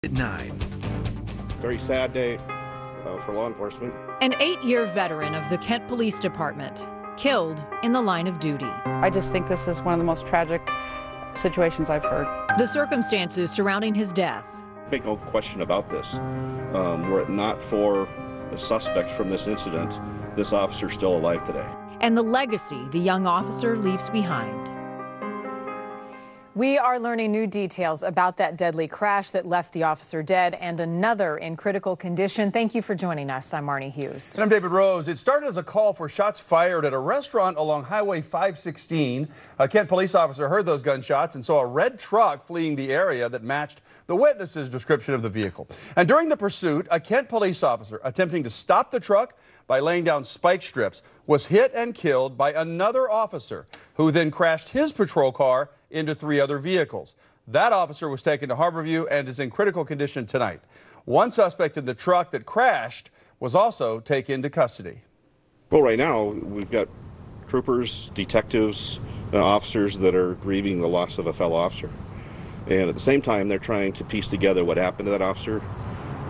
At 9. Very sad day for law enforcement. An 8-year veteran of the Kent Police Department, killed in the line of duty. I just think this is one of the most tragic situations I've heard. The circumstances surrounding his death. Make no question about this. Were it not for the suspects from this incident, this officer's still alive today. And the legacy the young officer leaves behind. We are learning new details about that deadly crash that left the officer dead and another in critical condition. Thank you for joining us. I'm Marnie Hughes. And I'm David Rose. It started as a call for shots fired at a restaurant along Highway 516. A Kent police officer heard those gunshots and saw a red truck fleeing the area that matched the witness's description of the vehicle. And during the pursuit, a Kent police officer attempting to stop the truck by laying down spike strips was hit and killed by another officer who then crashed his patrol car into 3 other vehicles. That officer was taken to Harborview and is in critical condition tonight. One suspect in the truck that crashed was also taken into custody. Well, right now we've got troopers, detectives, officers that are grieving the loss of a fellow officer. And at the same time, they're trying to piece together what happened to that officer,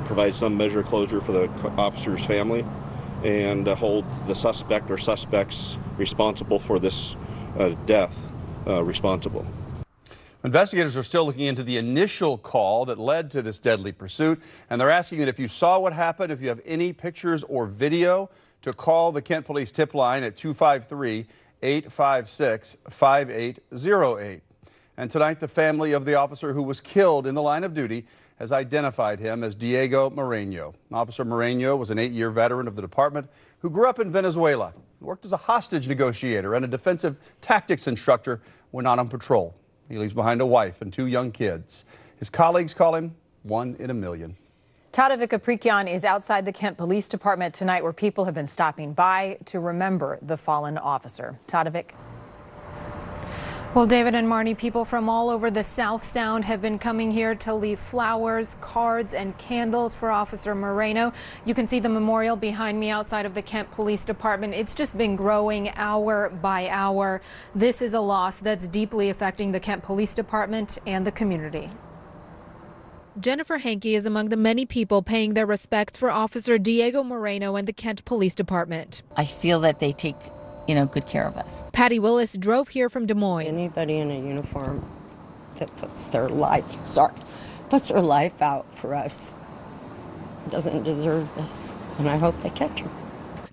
provide some measure of closure for the officer's family, and hold the suspect or suspects responsible for this death responsible. Investigators are still looking into the initial call that led to this deadly pursuit, and they're asking that if you saw what happened, if you have any pictures or video, to call the Kent Police tip line at 253-856-5808. And tonight, the family of the officer who was killed in the line of duty has identified him as Diego Moreno. Officer Moreno was an 8-year veteran of the department who grew up in Venezuela, worked as a hostage negotiator and a defensive tactics instructor when not on patrol. He leaves behind a wife and 2 young kids. His colleagues call him one in a million. Tadovic Aprikian is outside the Kent Police Department tonight, where people have been stopping by to remember the fallen officer. Tadovic. Well, David and Marnie, people from all over the South Sound have been coming here to leave flowers, cards, and candles for Officer Moreno. You can see the memorial behind me outside of the Kent Police Department. It's just been growing hour by hour. This is a loss that's deeply affecting the Kent Police Department and the community. Jennifer Hankey is among the many people paying their respects for Officer Diego Moreno and the Kent Police Department. I feel that they take good care of us. Patty Willis drove here from Des Moines. Anybody in a uniform that puts their life out for us doesn't deserve this, and I hope they catch him.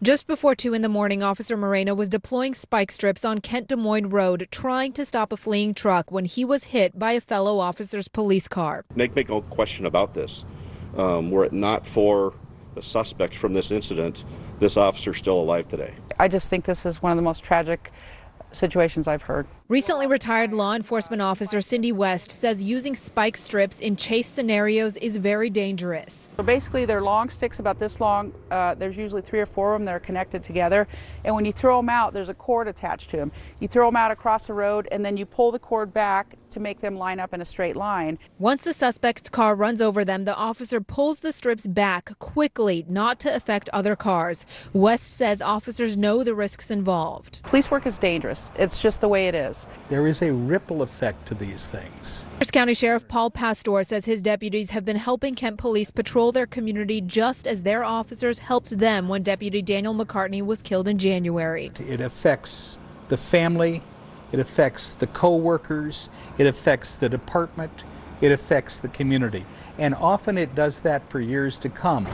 Just before 2 in the morning, Officer Moreno was deploying spike strips on Kent Des Moines Road, trying to stop a fleeing truck when he was hit by a fellow officer's police car. Make no question about this. Were it not for the suspects from this incident, this officer's still alive today. I just think this is one of the most tragic situations I've heard. Recently retired law enforcement officer Cindy West says using spike strips in chase scenarios is very dangerous. So basically, they're long sticks about this long. There's usually 3 or 4 of them that are connected together. And when you throw them out, there's a cord attached to them. You throw them out across the road, and then you pull the cord back to make them line up in a straight line. Once the suspect's car runs over them, the officer pulls the strips back quickly, not to affect other cars. West says officers know the risks involved. Police work is dangerous. It's just the way it is. There is a ripple effect to these things. Pierce County Sheriff Paul Pastor says his deputies have been helping Kent Police patrol their community just as their officers helped them when Deputy Daniel McCartney was killed in January. It affects the family, it affects the co-workers, it affects the department, it affects the community. And often it does that for years to come.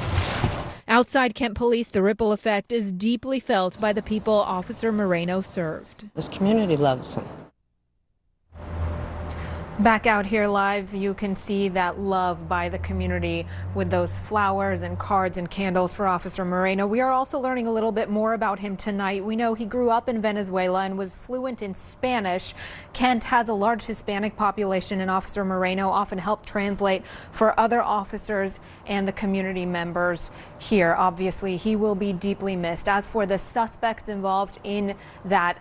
Outside Kent Police, the ripple effect is deeply felt by the people Officer Moreno served. This community loves him. Back out here live, you can see that love by the community with those flowers and cards and candles for Officer Moreno. We are also learning a little bit more about him tonight. We know he grew up in Venezuela and was fluent in Spanish. Kent has a large Hispanic population, and Officer Moreno often helped translate for other officers and the community members here. Obviously, he will be deeply missed. As for the suspects involved in that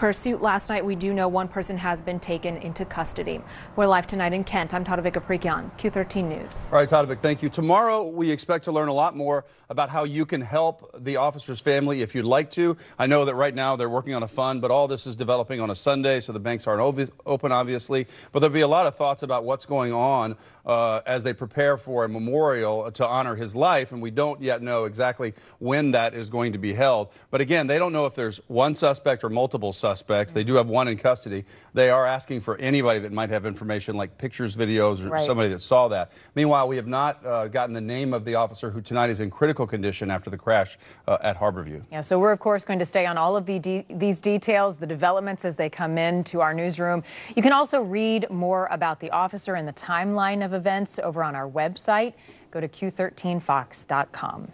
pursuit last night. We do know one person has been taken into custody. We're live tonight in Kent. I'm Tadevik Aprikyan, Q13 News. All right, Tadevik, thank you. Tomorrow, we expect to learn a lot more about how you can help the officer's family if you'd like to. I know that right now they're working on a fund, but all this is developing on a Sunday, so the banks aren't open, obviously. But there'll be a lot of thoughts about what's going on as they prepare for a memorial to honor his life, and we don't yet know exactly when that is going to be held. But again, they don't know if there's one suspect or multiple suspects. They do have one in custody. They are asking for anybody that might have information like pictures, videos, or somebody that saw that. Meanwhile, we have not gotten the name of the officer who tonight is in critical condition after the crash at Harborview. Yeah, so we're, of course, going to stay on all of these details, the developments as they come in to our newsroom. You can also read more about the officer and the timeline of events over on our website. Go to Q13Fox.com.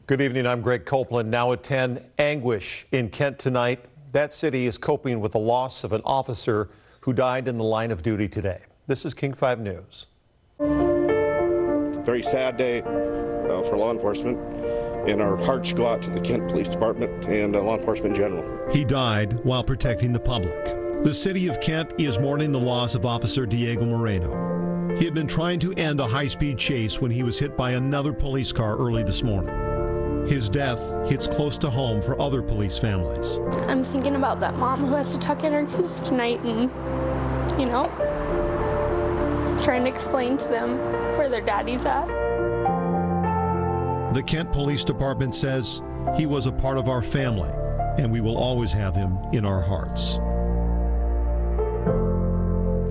Good evening. I'm Greg Copeland. Now at 10, anguish in Kent tonight. That city is coping with the loss of an officer who died in the line of duty today. This is King 5 News. Very sad day for law enforcement, and our hearts go out to the Kent Police Department and law enforcement in general. He died while protecting the public. The city of Kent is mourning the loss of Officer Diego Moreno. He had been trying to end a high-speed chase when he was hit by another police car early this morning. His death hits close to home for other police families. I'm thinking about that mom who has to tuck in her kids tonight and, you know, trying to explain to them where their daddy's at. The Kent Police Department says he was a part of our family, and we will always have him in our hearts.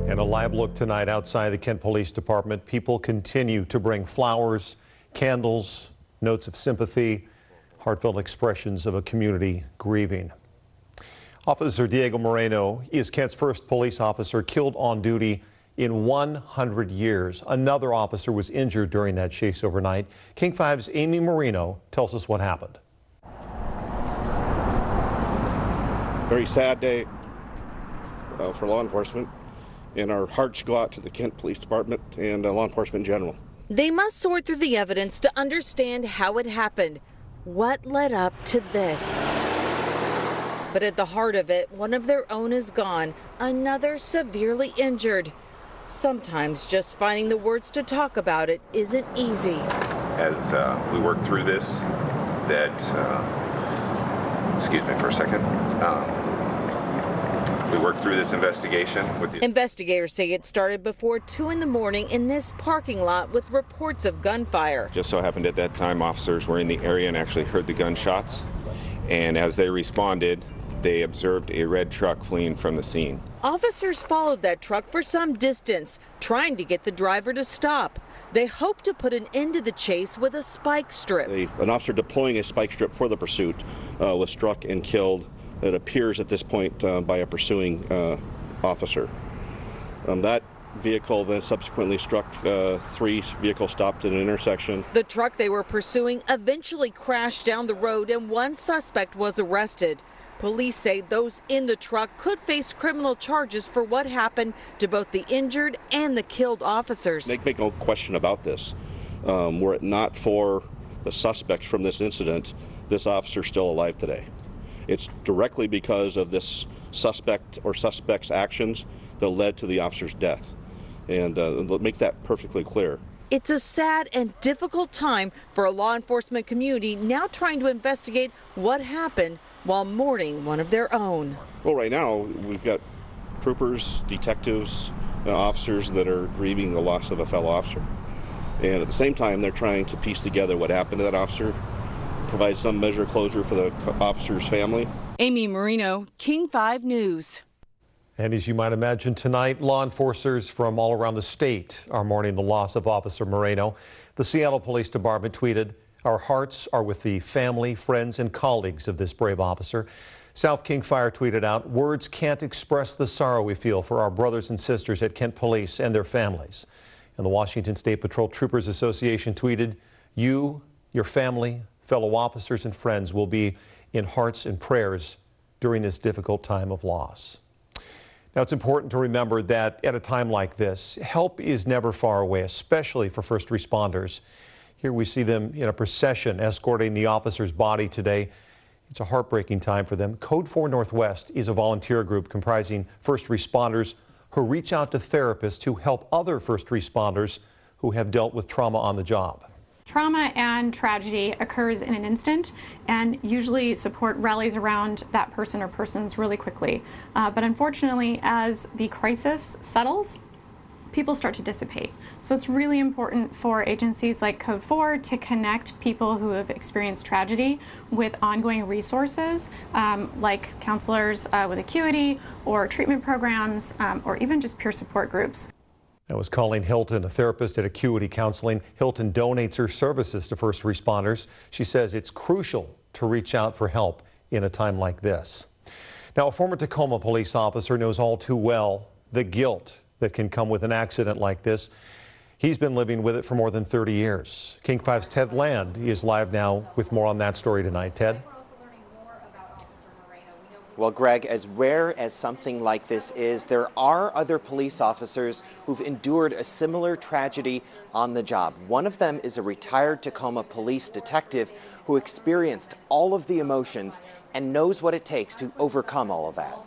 And a live look tonight outside the Kent Police Department. People continue to bring flowers, candles, notes of sympathy, heartfelt expressions of a community grieving. Officer Diego Moreno is Kent's first police officer killed on duty in 100 years. Another officer was injured during that chase overnight. King 5's Amy Marino tells us what happened. Very sad day for law enforcement, and our hearts go out to the Kent Police Department and law enforcement in general. They must sort through the evidence to understand how it happened, what led up to this. But at the heart of it, one of their own is gone, another severely injured. Sometimes just finding the words to talk about it isn't easy. As we work through this, excuse me for a second, we worked through this investigation with the investigators say it started before 2 in the morning in this parking lot with reports of gunfire. Just so happened at that time officers were in the area and actually heard the gunshots, and as they responded, they observed a red truck fleeing from the scene. Officers followed that truck for some distance, trying to get the driver to stop. They hope to put an end to the chase with a spike strip. An officer deploying a spike strip for the pursuit was struck and killed, it appears at this point, by a pursuing officer. That vehicle then subsequently struck 3 vehicles stopped at an intersection. The truck they were pursuing eventually crashed down the road and one suspect was arrested. Police say those in the truck could face criminal charges for what happened to both the injured and the killed officers. Make no question about this. Were it not for the suspects from this incident, this officer's still alive today. It's directly because of this suspect or suspect's actions that led to the officer's death. And make that perfectly clear. It's a sad and difficult time for a law enforcement community now trying to investigate what happened while mourning one of their own. Well, right now we've got troopers, detectives, officers that are grieving the loss of a fellow officer. And at the same time, they're trying to piece together what happened to that officer, provide some measure of closure for the officer's family. Amy Marino, King 5 News. And as you might imagine tonight, law enforcers from all around the state are mourning the loss of Officer Moreno. The Seattle Police Department tweeted, "Our hearts are with the family, friends, and colleagues of this brave officer." South King Fire tweeted out, "Words can't express the sorrow we feel for our brothers and sisters at Kent Police and their families." And the Washington State Patrol Troopers Association tweeted, "You, your family, fellow officers, and friends will be in hearts and prayers during this difficult time of loss." Now, it's important to remember that at a time like this, help is never far away, especially for first responders. Here we see them in a procession escorting the officer's body today. It's a heartbreaking time for them. Code 4 Northwest is a volunteer group comprising first responders who reach out to therapists to help other first responders who have dealt with trauma on the job. Trauma and tragedy occurs in an instant, and usually support rallies around that person or persons really quickly. But unfortunately, as the crisis settles, people start to dissipate. So it's really important for agencies like Code 4 to connect people who have experienced tragedy with ongoing resources like counselors with acuity or treatment programs or even just peer support groups. That was Colleen Hilton, a therapist at Acuity Counseling. Hilton donates her services to first responders. She says it's crucial to reach out for help in a time like this. Now, a former Tacoma police officer knows all too well the guilt that can come with an accident like this. He's been living with it for more than 30 years. King 5's Ted Land is live now with more on that story tonight. Ted? Well, Greg, as rare as something like this is, there are other police officers who've endured a similar tragedy on the job. One of them is a retired Tacoma police detective who experienced all of the emotions and knows what it takes to overcome all of that.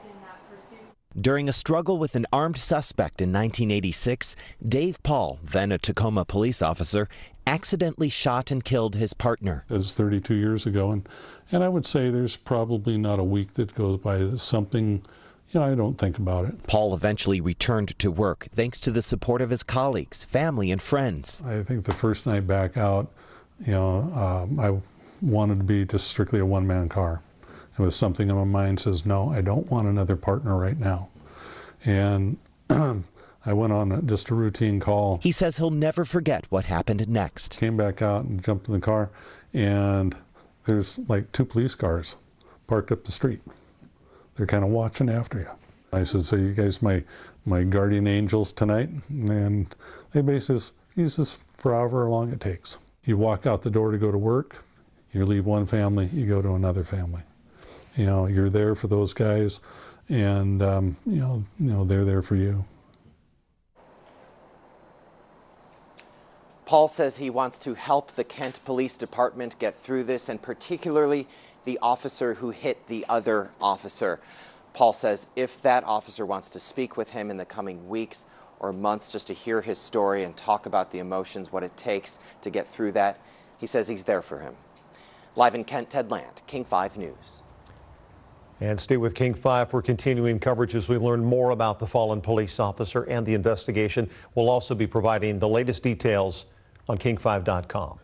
During a struggle with an armed suspect in 1986, Dave Paul, then a Tacoma police officer, accidentally shot and killed his partner. It was 32 years ago, and I would say there's probably not a week that goes by that something, I don't think about it. Paul eventually returned to work thanks to the support of his colleagues, family, and friends. I think the first night back out, I wanted to be just strictly a one-man car. It was something in my mind says, no, I don't want another partner right now. And I went on just a routine call. He says he'll never forget what happened next. Came back out and jumped in the car, and there's like 2 police cars parked up the street. They're kind of watching after you. I said, so you guys my guardian angels tonight? And they basically use this for however long it takes. You walk out the door to go to work, you leave one family, you go to another family. You're there for those guys, and they're there for you. Paul says he wants to help the Kent Police Department get through this, and particularly the officer who hit the other officer. Paul says if that officer wants to speak with him in the coming weeks or months just to hear his story and talk about the emotions, what it takes to get through that, he says he's there for him. Live in Kent, Ted Land, King 5 News. And stay with King 5 for continuing coverage as we learn more about the fallen police officer and the investigation. We'll also be providing the latest details on king5.com.